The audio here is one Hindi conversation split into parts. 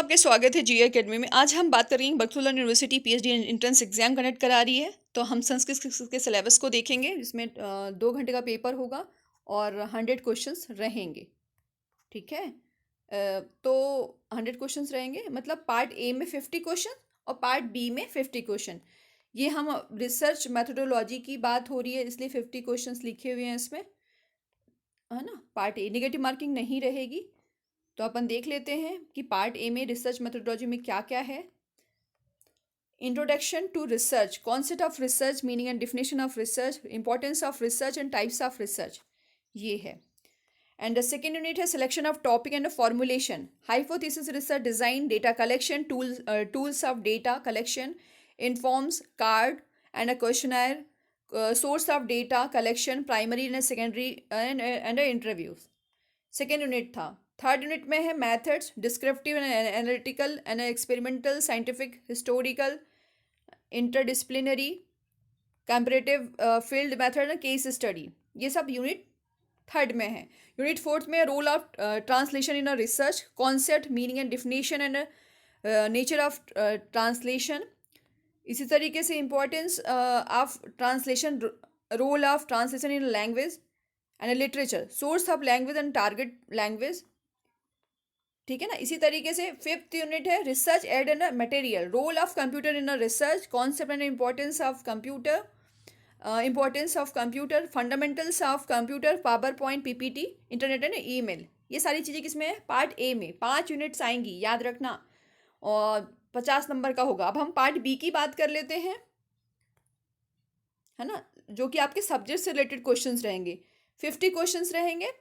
आपके स्वागत है जी एकेडमी में। आज हम बात करेंगे Barkatullah university PhD entrance exam conduct करा रही है। तो हम संस्कृत के सिलेबस को देखेंगे, जिसमें 2 घंटे का पेपर होगा और 100 क्वेश्चंस रहेंगे। ठीक है। तो 100 क्वेश्चंस रहेंगे, मतलब पार्ट ए में 50 क्वेश्चन और पार्ट बी में 50 क्वेश्चन। ये हम रिसर्च मैथडोलॉजी की बात हो रही है, इसलिए 50 क्वेश्चंस लिखे हुए हैं इसमें, है ना। पार्ट ए नेगेटिव मार्किंग नहीं रहेगी। तो अपन देख लेते हैं कि पार्ट ए में रिसर्च मेथोडोलॉजी में क्या क्या है। Introduction to research, concept of research, meaning and definition of research, importance of research and types of research, ये है। एंड द सेकेंड यूनिट है selection of topic and formulation, hypothesis research design, data collection, tools of data collection, informs, card and a questionnaire, source of data collection, primary and secondary and interviews. Second unit था। थर्ड यूनिट में है methods, descriptive and analytical and experimental, scientific, historical, interdisciplinary, comparative, field method, case study. ये सब यूनिट थर्ड में है। यूनिट फोर्थ में role of translation in a research, concept, meaning and definition and nature of translation. इसी तरीके से importance of translation, role of translation in language and literature, source of language and target language. ठीक है ना। इसी तरीके से फिफ्थ यूनिट है research aid and material, role of computer in a research, concept and importance of computer, fundamentals of computer, power point, PPT, internet and email. ये सारी चीज़ें किसमें है? पार्ट ए में 5 यूनिट्स आएंगी, याद रखना, और 50 नंबर का होगा। अब हम पार्ट बी की बात कर लेते हैं, है ना, जो कि आपके सब्जेक्ट से रिलेटेड क्वेश्चंस रहेंगे। 50 क्वेश्चंस रहेंगे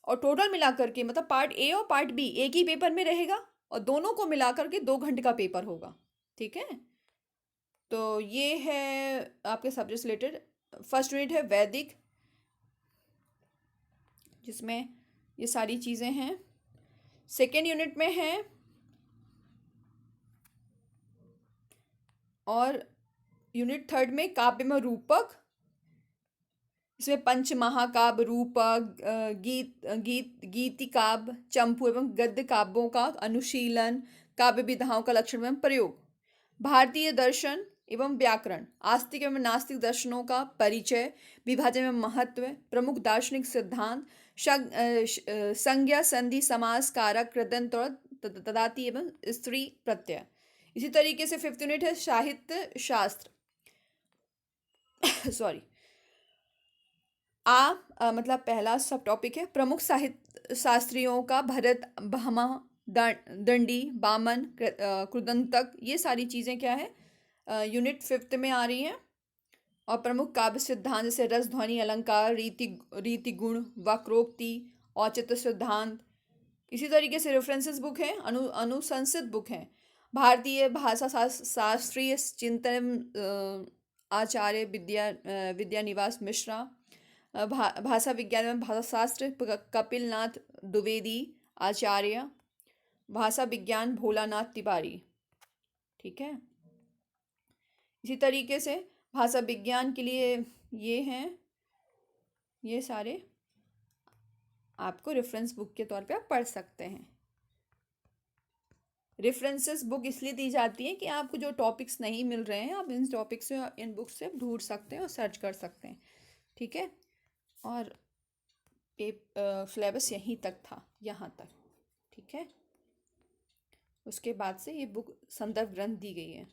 और टोटल मिलाकर के, मतलब पार्ट ए और पार्ट बी एक ही पेपर में रहेगा और दोनों को मिलाकर के 2 घंटे का पेपर होगा। ठीक है। तो ये है आपके सब्जेक्ट से रिलेटेड। फर्स्ट यूनिट है वैदिक, जिसमें ये सारी चीज़ें हैं। सेकेंड यूनिट में है, और यूनिट थर्ड में काव्य में रूपक, इसमें पंच महाकाव्य, रूपक, गीति काव्य, चंपू एवं गद्य काव्यों का अनुशीलन, काव्य विधाओं का लक्षण एवं प्रयोग, भारतीय दर्शन एवं व्याकरण, आस्तिक एवं नास्तिक दर्शनों का परिचय, विभाजन एवं महत्व, प्रमुख दार्शनिक सिद्धांत, संज्ञा, संधि, समास, कारक, कृदंत और तदाति एवं स्त्री प्रत्यय। इसी तरीके से फिफ्थ यूनिट है साहित्य शास्त्र सॉरी मतलब पहला सब टॉपिक है प्रमुख साहित्य शास्त्रियों का, भरत, भामा, दंडी, बामन, कृदंतक। ये सारी चीज़ें क्या है, यूनिट फिफ्थ में आ रही हैं। और प्रमुख काव्य सिद्धांत जैसे रस, ध्वनि, अलंकार, रीति गुण, वक्रोक्ति, औचित्य सिद्धांत। इसी तरीके से रेफरेंसेस बुक हैं, अनुशंसित बुक हैं। भारतीय भाषा शास्त्रीय चिंतन, आचार्य विद्यानिवास मिश्रा, भाषा विज्ञान एवं भाषा शास्त्र, कपिल नाथ द्विवेदी आचार्य, भाषा विज्ञान भोलानाथ तिवारी। ठीक है। इसी तरीके से भाषा विज्ञान के लिए ये हैं, ये सारे आपको रेफरेंस बुक के तौर पे आप पढ़ सकते हैं। रेफरेंसेस बुक इसलिए दी जाती है कि आपको जो टॉपिक्स नहीं मिल रहे हैं, आप इन टॉपिक्स से, इन बुक्स से ढूंढ सकते हैं और सर्च कर सकते हैं। ठीक है। और सिलेबस यहीं तक था, यहाँ तक। ठीक है। उसके बाद से ये बुक संदर्भ ग्रंथ दी गई है।